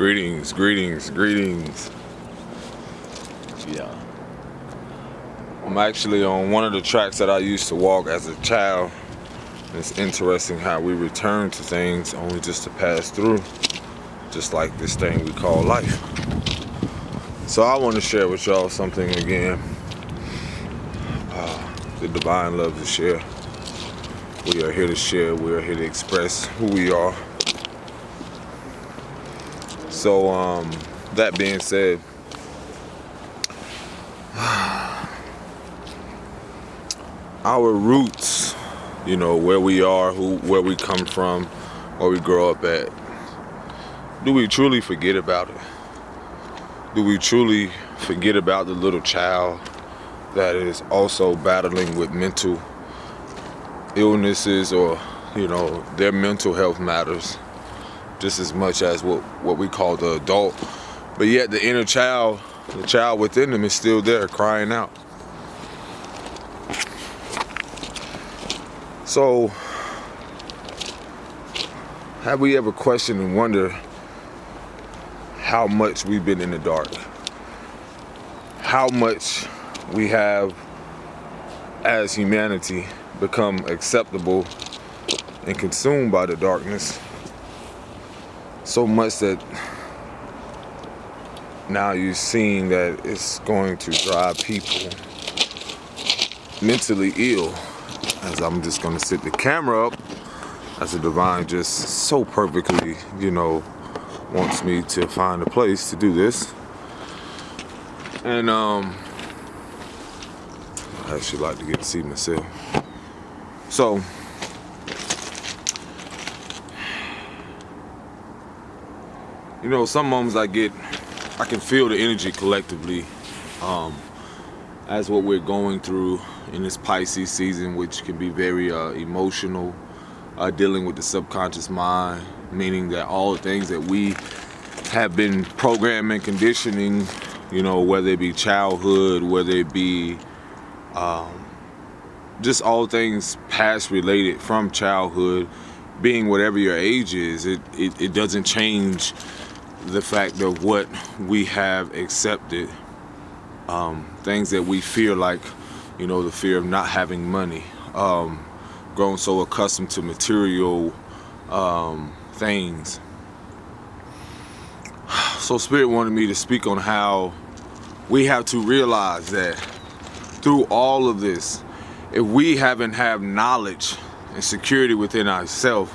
Greetings, greetings, greetings. Yeah. I'm actually on one of the tracks that I used to walk as a child. It's interesting how we return to things only just to pass through, just like this thing we call life. So I want to share with y'all something again. The divine loves to share. We are here to share. We are here to express who we are. So, that being said, our roots, where we are, where we come from, where we grow up at, do we truly forget about it? Do we truly forget about the little child that is also battling with mental illnesses, or, their mental health matters just as much as what we call the adult, but yet the inner child, the child within them, is still there crying out. So, have we ever questioned and wondered how much we've been in the dark? How much we have, as humanity, become acceptable and consumed by the darkness? So much that now you're seeing that it's going to drive people mentally ill. As I'm just going to sit the camera up, as the divine just so perfectly, wants me to find a place to do this. And I actually like to get to see myself. So, some moments I can feel the energy collectively as what we're going through in this Pisces season, which can be very emotional, dealing with the subconscious mind, meaning that all the things that we have been programming, conditioning, whether it be childhood, whether it be just all things past related from childhood, being whatever your age is, it doesn't change the fact of what we have accepted, things that we fear, like, the fear of not having money, grown so accustomed to material things. So Spirit wanted me to speak on how we have to realize that through all of this, if we haven't have knowledge and security within ourselves,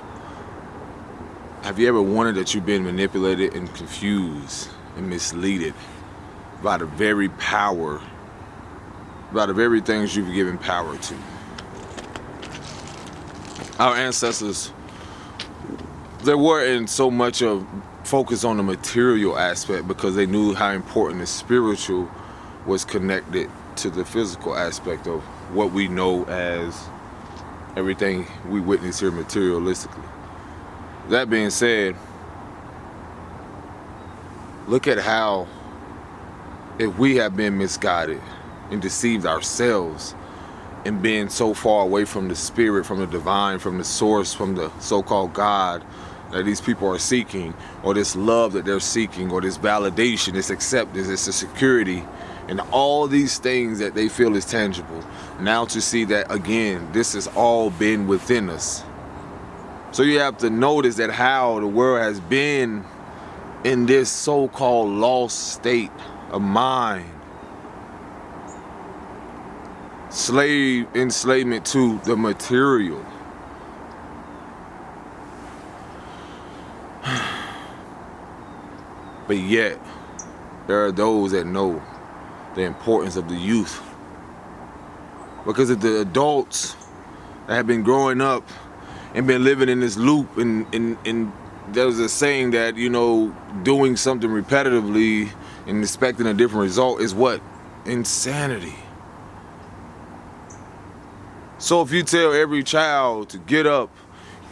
have you ever wondered that you've been manipulated and confused and misleaded by the very power, by the very things you've given power to? Our ancestors, they weren't so much of focus on the material aspect because they knew how important the spiritual was connected to the physical aspect of what we know as everything we witness here materialistically. That being said, look at how, if we have been misguided and deceived ourselves and been so far away from the spirit, from the divine, from the source, from the so-called God that these people are seeking, or this love that they're seeking, or this validation, this acceptance, this security, and all these things that they feel is tangible. Now to see that, again, this has all been within us. So you have to notice that how the world has been in this so-called lost state of mind. Enslavement to the material. But yet, there are those that know the importance of the youth. Because of the adults that have been growing up and been living in this loop, and there's a saying that, doing something repetitively and expecting a different result is what? Insanity. So if you tell every child to get up,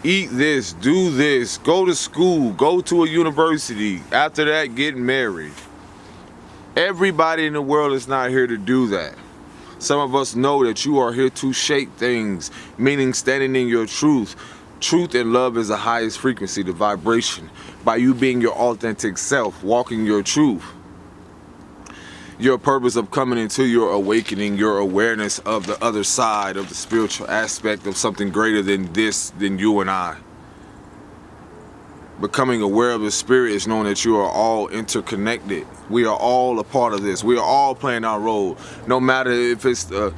eat this, do this, go to school, go to a university, after that get married. Everybody in the world is not here to do that. Some of us know that you are here to shape things, meaning standing in your truth, Truth and love is the highest frequency, the vibration. By you being your authentic self, walking your truth, your purpose of coming into your awakening, your awareness of the other side of the spiritual aspect of something greater than you and I. Becoming aware of the spirit is knowing that you are all interconnected. We are all a part of this. We are all playing our role. No matter if it's the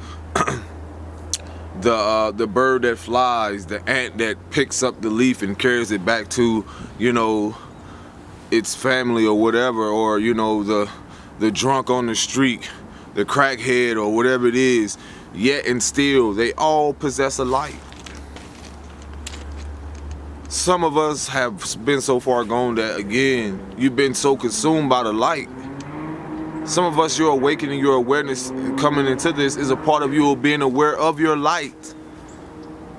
bird that flies, the ant that picks up the leaf and carries it back to, its family or whatever, or, the drunk on the street, the crackhead or whatever it is, yet and still, they all possess a light. Some of us have been so far gone that, again, you've been so consumed by the light. Some of us, your awakening, your awareness coming into this is a part of you being aware of your light.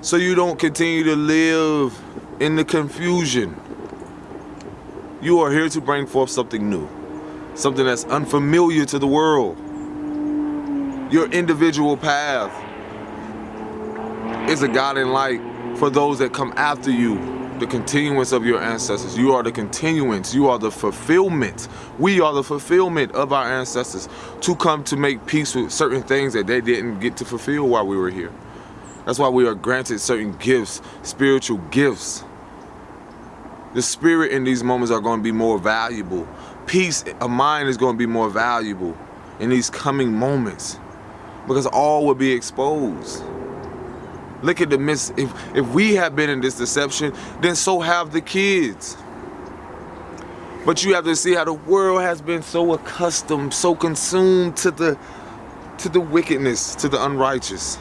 So you don't continue to live in the confusion. You are here to bring forth something new. Something that's unfamiliar to the world. Your individual path is a guiding light for those that come after you. The continuance of your ancestors. You are the continuance. You are the fulfillment. We are the fulfillment of our ancestors to come to make peace with certain things that they didn't get to fulfill while we were here. That's why we are granted certain gifts, spiritual gifts. The spirit in these moments are going to be more valuable. Peace of mind is going to be more valuable in these coming moments because all will be exposed. Look at the if we have been in this deception, then so have the kids. But you have to see how the world has been so accustomed, so consumed to the wickedness, to the unrighteous.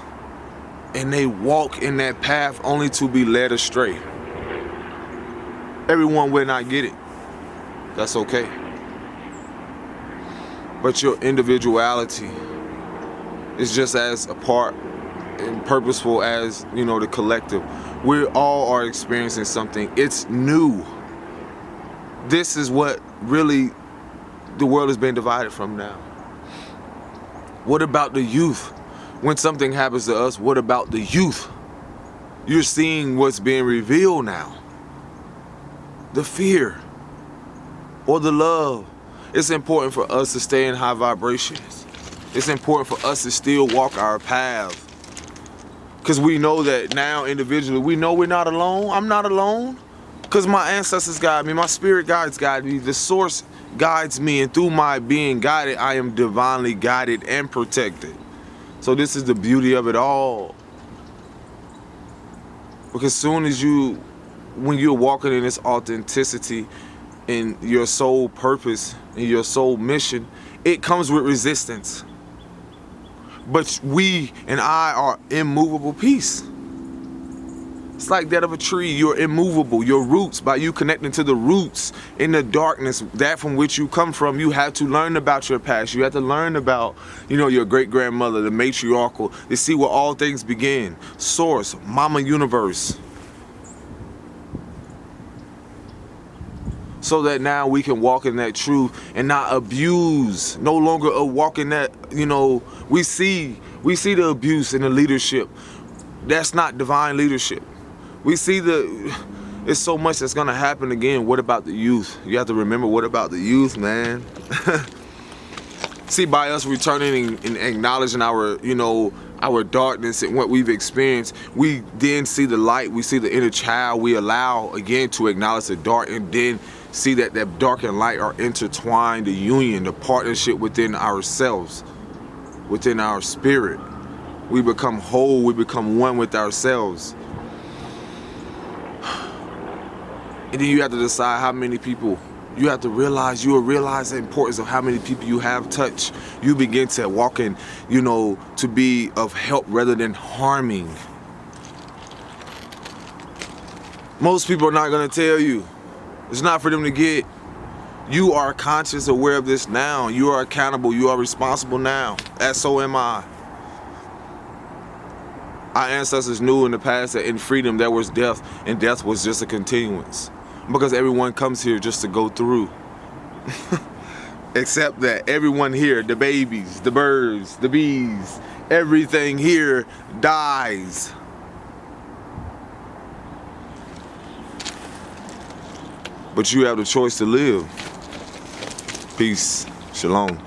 And they walk in that path only to be led astray. Everyone will not get it. That's okay. But your individuality is just as a part and purposeful as, the collective. We all are experiencing something. It's new. This is what really the world is being divided from now. What about the youth? When something happens to us, what about the youth? You're seeing what's being revealed now. The fear or the love. It's important for us to stay in high vibrations. It's important for us to still walk our path. Because we know that now individually, we know we're not alone. I'm not alone. Because my ancestors guide me. My spirit guides guide me. The source guides me. And through my being guided, I am divinely guided and protected. So this is the beauty of it all. Because soon as when you're walking in this authenticity in your soul purpose, in your soul mission, it comes with resistance. But we and I are immovable peace. It's like that of a tree. You're immovable. Your roots, by you connecting to the roots in the darkness, that from which you come from, you have to learn about your past. You have to learn about, your great-grandmother, the matriarchal, to see where all things begin. Source, Mama Universe. So that now we can walk in that truth and not abuse. No longer walk in that, we see the abuse in the leadership. That's not divine leadership. We see it's so much that's gonna happen again. What about the youth? You have to remember, what about the youth, man? See, by us returning and acknowledging our darkness and what we've experienced, we then see the light. We see the inner child. We allow again to acknowledge the dark and then see that dark and light are intertwined, the union, the partnership within ourselves, within our spirit. We become whole, we become one with ourselves. And then you have to decide how many people. You have to realize, you will realize the importance of how many people you have touched. You begin to walk in, to be of help rather than harming. Most people are not going to tell you. It's not for them to get. You are conscious, aware of this now. You are accountable. You are responsible now. As so am I. Our ancestors knew in the past that in freedom there was death, and death was just a continuance. Because everyone comes here just to go through. Except that everyone here, the babies, the birds, the bees, everything here dies. But you have the choice to live. Peace. Shalom.